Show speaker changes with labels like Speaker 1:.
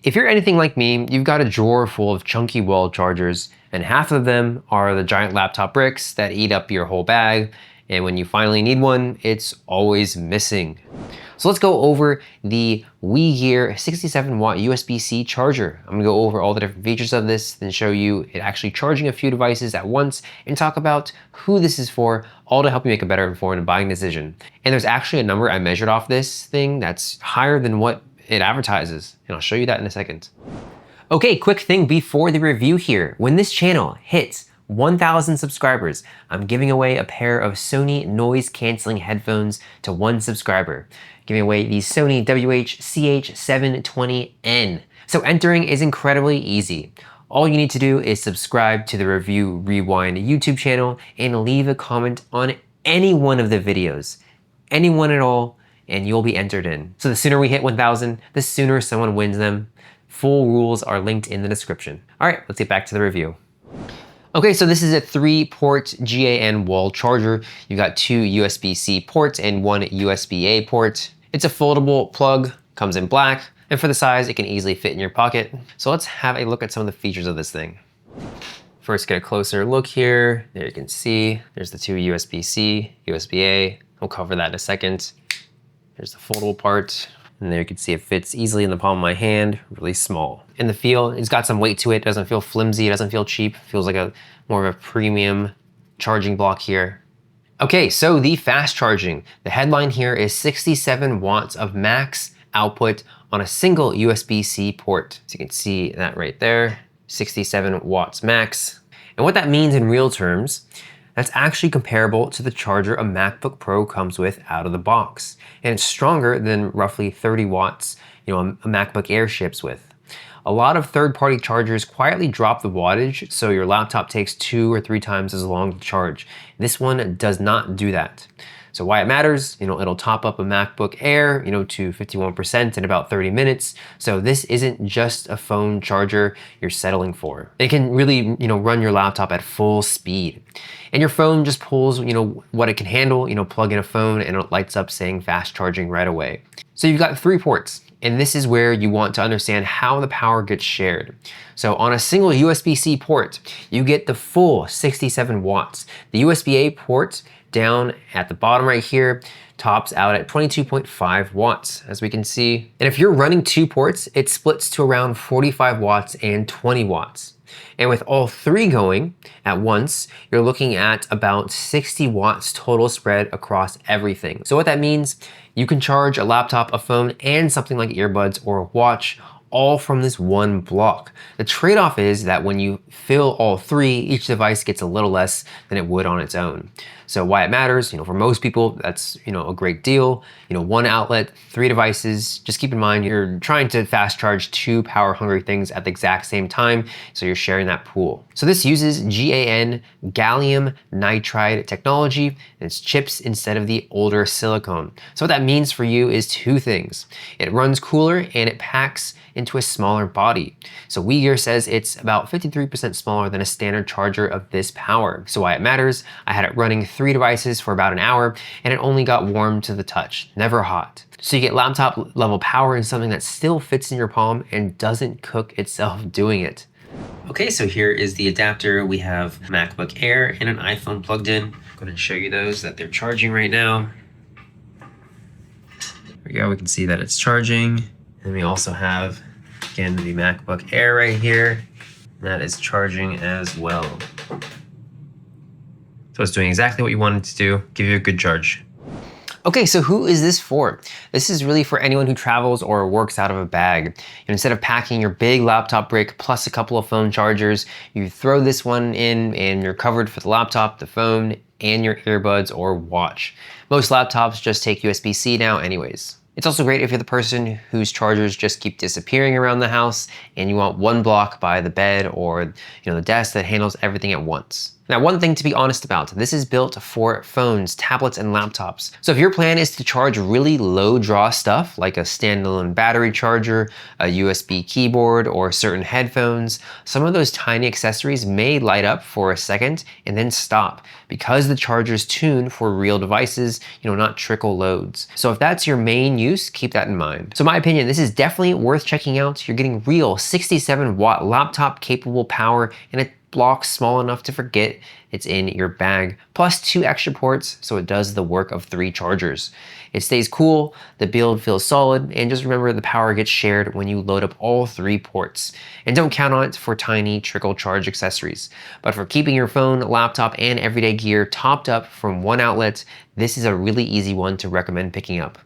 Speaker 1: If you're anything like me, you've got a drawer full of chunky wall chargers, and half of them are the giant laptop bricks that eat up your whole bag, and when you finally need one, it's always missing. So let's go over the Wegear 67W USB-C charger. I'm gonna go over all the different features of this, then show you it actually charging a few devices at once, and talk about who this is for, all to help you make a better informed buying decision. And there's actually a number I measured off this thing that's higher than what it advertises, and I'll show you that in a second. Okay, quick thing before the review here. When this channel hits 1,000 subscribers, I'm giving away a pair of Sony noise canceling headphones to one subscriber. Giving away the Sony WH-CH720N. So entering is incredibly easy. All you need to do is subscribe to the Review Rewind YouTube channel and leave a comment on any one of the videos. Anyone at all, and you'll be entered in. So the sooner we hit 1,000, the sooner someone wins them. Full rules are linked in the description. All right, let's get back to the review. Okay, so this is a 3-port GAN wall charger. You've got 2 USB-C ports and 1 USB-A port. It's a foldable plug, comes in black, and for the size, it can easily fit in your pocket. So let's have a look at some of the features of this thing. First, get a closer look here. There you can see, there's the 2 USB-C, USB-A. We'll cover that in a second. There's the foldable part. And there you can see it fits easily in the palm of my hand, really small. In the feel, it's got some weight to it. It doesn't feel flimsy, it doesn't feel cheap. It feels like a more of a premium charging block here. Okay, so the fast charging. The headline here is 67 watts of max output on a single USB-C port. So you can see that right there, 67 watts max. And what that means in real terms, that's actually comparable to the charger a MacBook Pro comes with out of the box. And it's stronger than roughly 30 watts, a MacBook Air ships with. A lot of third-party chargers quietly drop the wattage, so your laptop takes 2 or 3 times as long to charge. This one does not do that. So why it matters, it'll top up a MacBook Air, to 51% in about 30 minutes. So this isn't just a phone charger you're settling for. It can really, run your laptop at full speed. And your phone just pulls, what it can handle, plug in a phone and it lights up saying fast charging right away. So you've got 3 ports. And this is where you want to understand how the power gets shared. So on a single USB-C port, you get the full 67 watts. The USB-A port down at the bottom right here tops out at 22.5 watts, as we can see. And if you're running 2 ports, it splits to around 45 watts and 20 watts. And with all 3 going at once, you're looking at about 60 watts total spread across everything. So what that means, you can charge a laptop, a phone, and something like earbuds or a watch all from this one block. The trade-off is that when you fill all 3, each device gets a little less than it would on its own. So why it matters, for most people, that's, a great deal. 1 outlet, 3 devices. Just keep in mind, you're trying to fast charge 2 power-hungry things at the exact same time, so you're sharing that pool. So this uses GaN gallium nitride technology, and it's chips instead of the older silicone. So what that means for you is 2 things. It runs cooler and it packs into a smaller body. So Wegear says it's about 53% smaller than a standard charger of this power. So why it matters, I had it running 3 devices for about an hour and it only got warm to the touch, never hot. So you get laptop level power in something that still fits in your palm and doesn't cook itself doing it. Okay, so here is the adapter. We have MacBook Air and an iPhone plugged in. I'm going to show you those that they're charging right now. There we go, we can see that it's charging. And we also have, again, the MacBook Air right here. That is charging as well. So it's doing exactly what you want it to do, give you a good charge. Okay, so who is this for? This is really for anyone who travels or works out of a bag. Instead of packing your big laptop brick plus a couple of phone chargers, you throw this one in and you're covered for the laptop, the phone, and your earbuds or watch. Most laptops just take USB-C now anyways. It's also great if you're the person whose chargers just keep disappearing around the house and you want one block by the bed or the desk that handles everything at once. Now, one thing to be honest about, this is built for phones, tablets, and laptops. So if your plan is to charge really low draw stuff, like a standalone battery charger, a USB keyboard, or certain headphones, some of those tiny accessories may light up for a second and then stop because the charger's tuned for real devices, not trickle loads. So if that's your main use, keep that in mind. So in my opinion, this is definitely worth checking out. You're getting real 67-watt laptop capable power and a block small enough to forget it's in your bag, plus 2 extra ports, so it does the work of 3 chargers. It stays cool, the build feels solid, and just remember the power gets shared when you load up all 3 ports. And don't count on it for tiny trickle charge accessories. But for keeping your phone, laptop, and everyday gear topped up from one outlet, this is a really easy one to recommend picking up.